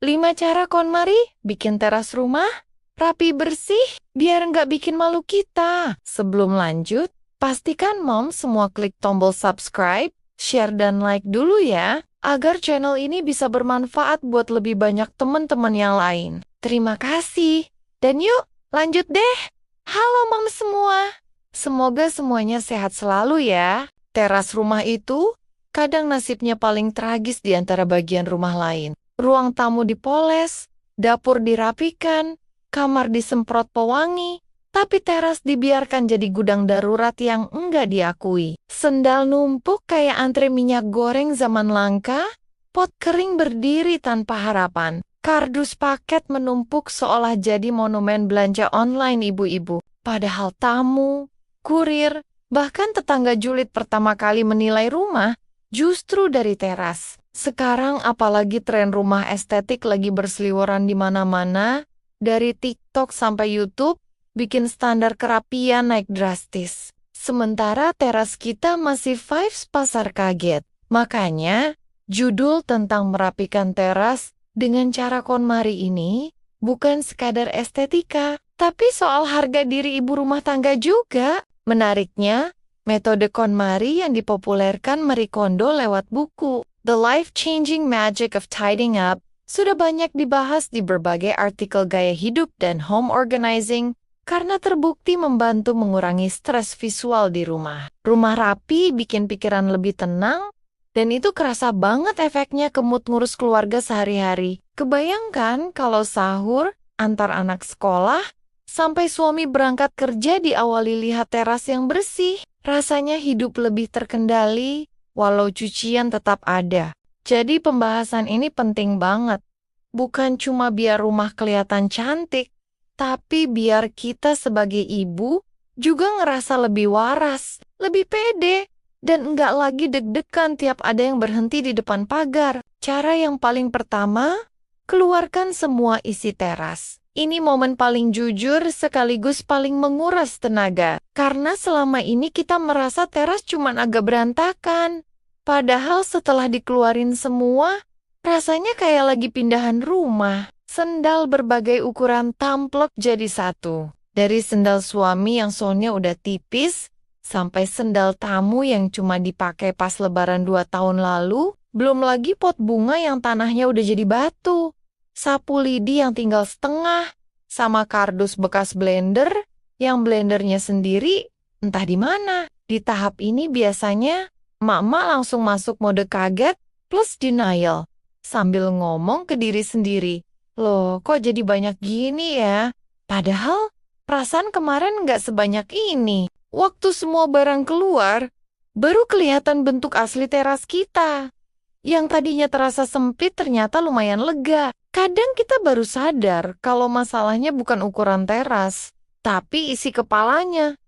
5 cara KonMari bikin teras rumah rapi bersih biar nggak bikin malu kita. Sebelum lanjut, pastikan Mom semua klik tombol subscribe, share dan like dulu ya, agar channel ini bisa bermanfaat buat lebih banyak teman-teman yang lain. Terima kasih. Dan yuk, lanjut deh. Halo Mom semua. Semoga semuanya sehat selalu ya. Teras rumah itu kadang nasibnya paling tragis di antara bagian rumah lain. Ruang tamu dipoles, dapur dirapikan, kamar disemprot pewangi, tapi teras dibiarkan jadi gudang darurat yang enggak diakui. Sendal numpuk kayak antre minyak goreng zaman langka, pot kering berdiri tanpa harapan, kardus paket menumpuk seolah jadi monumen belanja online ibu-ibu. Padahal tamu, kurir, bahkan tetangga julid pertama kali menilai rumah justru dari teras. Sekarang apalagi tren rumah estetik lagi berseliweran di mana-mana, dari TikTok sampai YouTube, bikin standar kerapian naik drastis. Sementara teras kita masih vibes pasar kaget. Makanya, judul tentang merapikan teras dengan cara KonMari ini bukan sekadar estetika, tapi soal harga diri ibu rumah tangga juga. Menariknya, metode KonMari yang dipopulerkan Marie Kondo lewat buku The Life-Changing Magic of Tidying Up sudah banyak dibahas di berbagai artikel gaya hidup dan home organizing karena terbukti membantu mengurangi stres visual di rumah. Rumah rapi bikin pikiran lebih tenang, dan itu kerasa banget efeknya ke mood ngurus keluarga sehari-hari. Kebayangkan kalau sahur, antar anak sekolah, sampai suami berangkat kerja diawali lihat teras yang bersih. Rasanya hidup lebih terkendali, walau cucian tetap ada. Jadi pembahasan ini penting banget. Bukan cuma biar rumah kelihatan cantik, tapi biar kita sebagai ibu juga ngerasa lebih waras, lebih pede, dan enggak lagi deg-degan tiap ada yang berhenti di depan pagar. Cara yang paling pertama, keluarkan semua isi teras. Ini momen paling jujur sekaligus paling menguras tenaga. Karena selama ini kita merasa teras cuman agak berantakan. Padahal setelah dikeluarin semua, rasanya kayak lagi pindahan rumah. Sendal berbagai ukuran tamplok jadi satu. Dari sendal suami yang soalnya udah tipis, sampai sendal tamu yang cuma dipakai pas lebaran 2 tahun lalu, belum lagi pot bunga yang tanahnya udah jadi batu. Sapu lidi yang tinggal setengah, sama kardus bekas blender yang blendernya sendiri entah di mana. Di tahap ini biasanya emak-emak langsung masuk mode kaget plus denial sambil ngomong ke diri sendiri, loh kok jadi banyak gini ya? Padahal perasaan kemarin nggak sebanyak ini. Waktu semua barang keluar, baru kelihatan bentuk asli teras kita. Yang tadinya terasa sempit ternyata lumayan lega. Kadang kita baru sadar kalau masalahnya bukan ukuran teras, tapi isi kepalanya.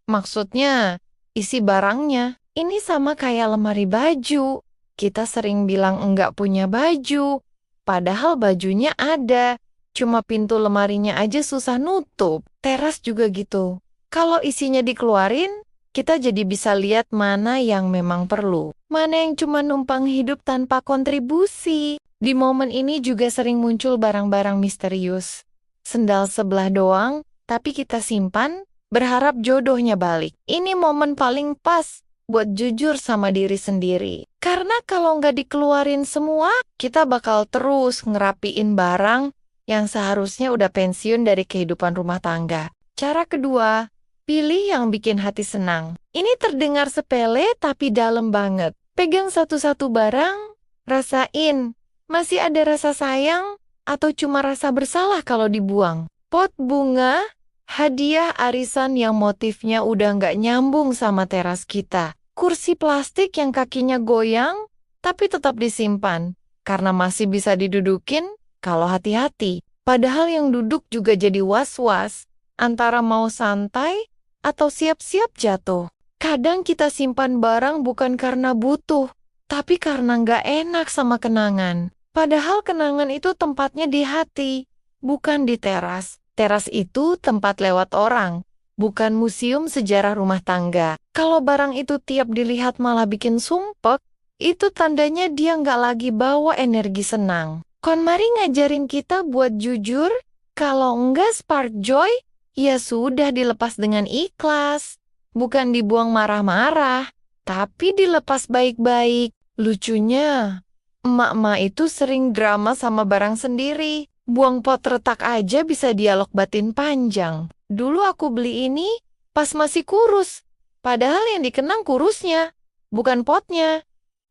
Maksudnya isi barangnya. Ini sama kayak lemari baju. Kita sering bilang enggak punya baju, padahal bajunya ada. Cuma pintu lemarinya aja susah nutup. Teras juga gitu. Kalau isinya dikeluarin, kita jadi bisa lihat mana yang memang perlu, mana yang cuma numpang hidup tanpa kontribusi. Di momen ini juga sering muncul barang-barang misterius. Sendal sebelah doang, tapi kita simpan, berharap jodohnya balik. Ini momen paling pas buat jujur sama diri sendiri. Karena kalau nggak dikeluarin semua, kita bakal terus ngerapiin barang yang seharusnya udah pensiun dari kehidupan rumah tangga. Cara kedua, pilih yang bikin hati senang. Ini terdengar sepele tapi dalam banget. Pegang satu-satu barang, rasain. Masih ada rasa sayang atau cuma rasa bersalah kalau dibuang? Pot bunga, hadiah arisan yang motifnya udah nggak nyambung sama teras kita. Kursi plastik yang kakinya goyang, tapi tetap disimpan. Karena masih bisa didudukin kalau hati-hati. Padahal yang duduk juga jadi was-was, antara mau santai atau siap-siap jatuh. Kadang kita simpan barang bukan karena butuh, tapi karena nggak enak sama kenangan. Padahal kenangan itu tempatnya di hati, bukan di teras. Teras itu tempat lewat orang, bukan museum sejarah rumah tangga. Kalau barang itu tiap dilihat malah bikin sumpek, itu tandanya dia nggak lagi bawa energi senang. KonMari ngajarin kita buat jujur, kalau enggak spark joy, ya sudah dilepas dengan ikhlas. Bukan dibuang marah-marah, tapi dilepas baik-baik. Lucunya, emak-emak itu sering drama sama barang sendiri. Buang pot retak aja bisa dialog batin panjang. Dulu aku beli ini pas masih kurus. Padahal yang dikenang kurusnya, bukan potnya.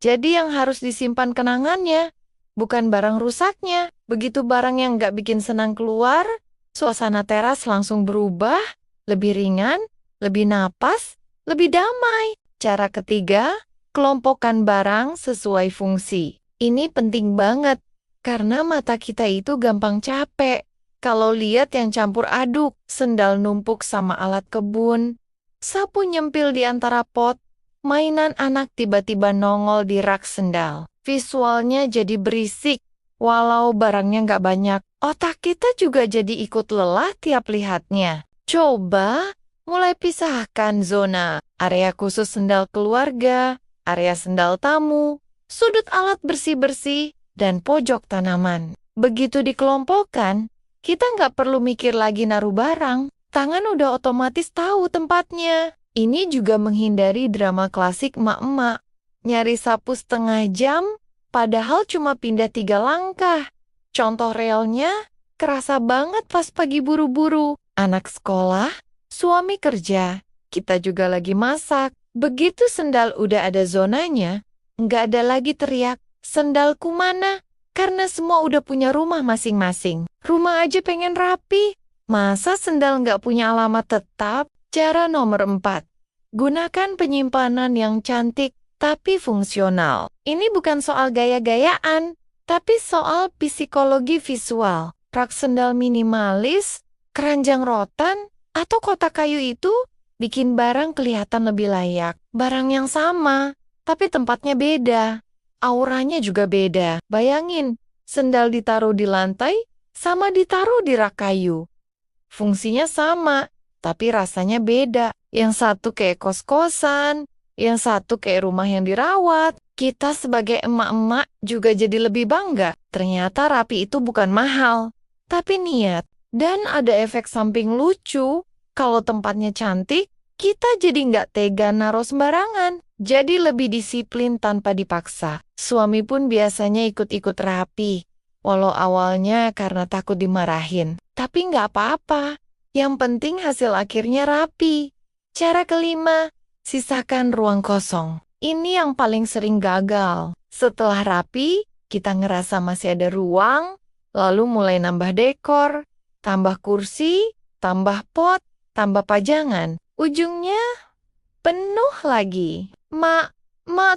Jadi yang harus disimpan kenangannya, bukan barang rusaknya. Begitu barang yang nggak bikin senang keluar, suasana teras langsung berubah, lebih ringan, lebih napas, lebih damai. Cara ketiga, kelompokkan barang sesuai fungsi. Ini penting banget, karena mata kita itu gampang capek. Kalau lihat yang campur aduk, sendal numpuk sama alat kebun, sapu nyempil di antara pot, mainan anak tiba-tiba nongol di rak sendal. Visualnya jadi berisik, walau barangnya nggak banyak. Otak kita juga jadi ikut lelah tiap lihatnya. Coba mulai pisahkan zona. Area khusus sendal keluarga, area sendal tamu, sudut alat bersih-bersih, dan pojok tanaman. Begitu dikelompokkan, kita nggak perlu mikir lagi naruh barang. Tangan udah otomatis tahu tempatnya. Ini juga menghindari drama klasik emak-emak. Nyari sapu setengah jam, padahal cuma pindah 3 langkah. Contoh realnya, kerasa banget pas pagi buru-buru. Anak sekolah, suami kerja, kita juga lagi masak. Begitu sendal udah ada zonanya, nggak ada lagi teriak, sendalku mana? Karena semua udah punya rumah masing-masing. Rumah aja pengen rapi. Masa sendal nggak punya alamat tetap? Cara nomor 4. Gunakan penyimpanan yang cantik tapi fungsional. Ini bukan soal gaya-gayaan, tapi soal psikologi visual. Rak sendal minimalis, keranjang rotan, atau kotak kayu itu bikin barang kelihatan lebih layak. Barang yang sama, tapi tempatnya beda. Auranya juga beda. Bayangin, sendal ditaruh di lantai sama ditaruh di rak kayu. Fungsinya sama, tapi rasanya beda. Yang satu kayak kos-kosan, yang satu kayak rumah yang dirawat. Kita sebagai emak-emak juga jadi lebih bangga. Ternyata rapi itu bukan mahal, tapi niat. Dan ada efek samping lucu. Kalau tempatnya cantik, kita jadi nggak tega naruh sembarangan. Jadi lebih disiplin tanpa dipaksa. Suami pun biasanya ikut-ikut rapi. Walau awalnya karena takut dimarahin. Tapi nggak apa-apa. Yang penting hasil akhirnya rapi. Cara kelima, sisakan ruang kosong. Ini yang paling sering gagal. Setelah rapi, kita ngerasa masih ada ruang, lalu mulai nambah dekor, tambah kursi, tambah pot, tambah pajangan. Ujungnya penuh lagi. Mak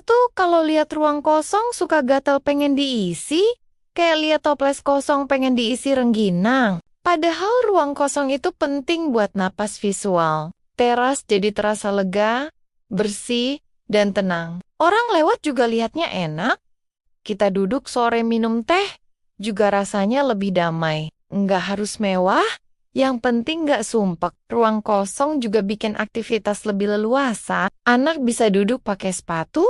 tuh kalau lihat ruang kosong suka gatal pengen diisi, kayak lihat toples kosong pengen diisi rengginang. Padahal ruang kosong itu penting buat napas visual. Teras jadi terasa lega, bersih, dan tenang. Orang lewat juga lihatnya enak. Kita duduk sore minum teh, juga rasanya lebih damai. Nggak harus mewah, yang penting nggak sumpek. Ruang kosong juga bikin aktivitas lebih leluasa. Anak bisa duduk pakai sepatu,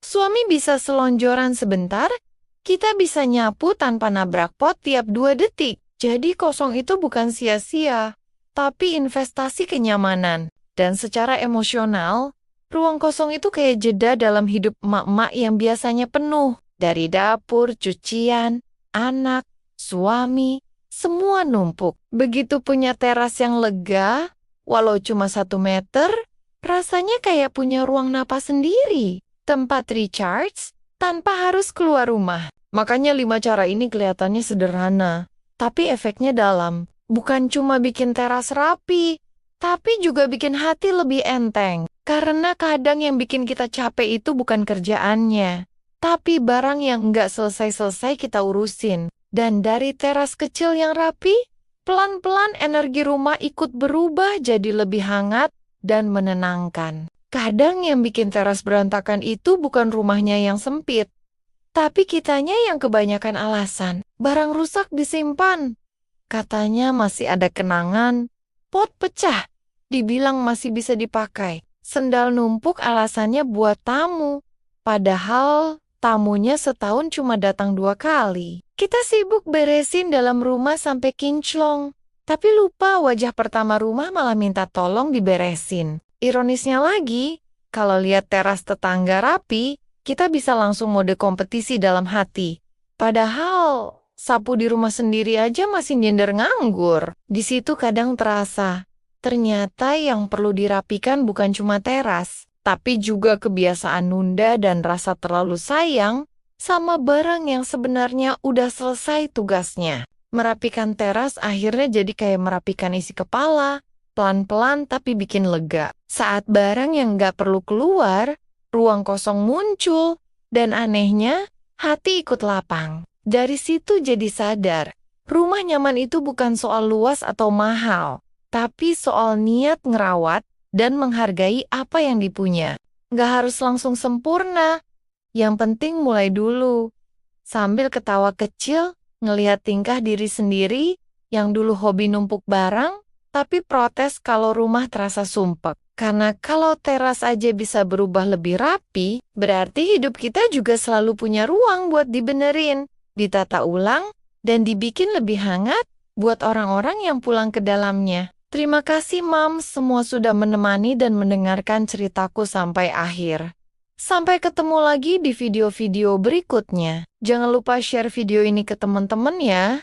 suami bisa selonjoran sebentar, kita bisa nyapu tanpa nabrak pot tiap 2 detik. Jadi kosong itu bukan sia-sia, tapi investasi kenyamanan. Dan secara emosional, ruang kosong itu kayak jeda dalam hidup emak-emak yang biasanya penuh. Dari dapur, cucian, anak, suami, semua numpuk. Begitu punya teras yang lega, walau cuma 1 meter, rasanya kayak punya ruang napas sendiri. Tempat recharge tanpa harus keluar rumah. Makanya 5 cara ini kelihatannya sederhana. Tapi efeknya dalam, bukan cuma bikin teras rapi, tapi juga bikin hati lebih enteng. Karena kadang yang bikin kita capek itu bukan kerjaannya, tapi barang yang nggak selesai-selesai kita urusin. Dan dari teras kecil yang rapi, pelan-pelan energi rumah ikut berubah jadi lebih hangat dan menenangkan. Kadang yang bikin teras berantakan itu bukan rumahnya yang sempit, tapi kitanya yang kebanyakan alasan. Barang rusak disimpan. Katanya masih ada kenangan. Pot pecah. Dibilang masih bisa dipakai. Sendal numpuk alasannya buat tamu. Padahal tamunya setahun cuma datang 2 kali. Kita sibuk beresin dalam rumah sampai kinclong, tapi lupa wajah pertama rumah malah minta tolong diberesin. Ironisnya lagi, kalau lihat teras tetangga rapi, kita bisa langsung mode kompetisi dalam hati. Padahal, sapu di rumah sendiri aja masih nyender nganggur. Di situ kadang terasa, ternyata yang perlu dirapikan bukan cuma teras, tapi juga kebiasaan nunda dan rasa terlalu sayang sama barang yang sebenarnya udah selesai tugasnya. Merapikan teras akhirnya jadi kayak merapikan isi kepala, pelan-pelan tapi bikin lega. Saat barang yang nggak perlu keluar, ruang kosong muncul, dan anehnya, hati ikut lapang. Dari situ jadi sadar, rumah nyaman itu bukan soal luas atau mahal, tapi soal niat ngerawat dan menghargai apa yang dipunya. Nggak harus langsung sempurna, yang penting mulai dulu. Sambil ketawa kecil, ngelihat tingkah diri sendiri yang dulu hobi numpuk barang, tapi protes kalau rumah terasa sumpek. Karena kalau teras aja bisa berubah lebih rapi, berarti hidup kita juga selalu punya ruang buat dibenerin, ditata ulang, dan dibikin lebih hangat buat orang-orang yang pulang ke dalamnya. Terima kasih, Mams, semua sudah menemani dan mendengarkan ceritaku sampai akhir. Sampai ketemu lagi di video-video berikutnya. Jangan lupa share video ini ke teman-teman ya.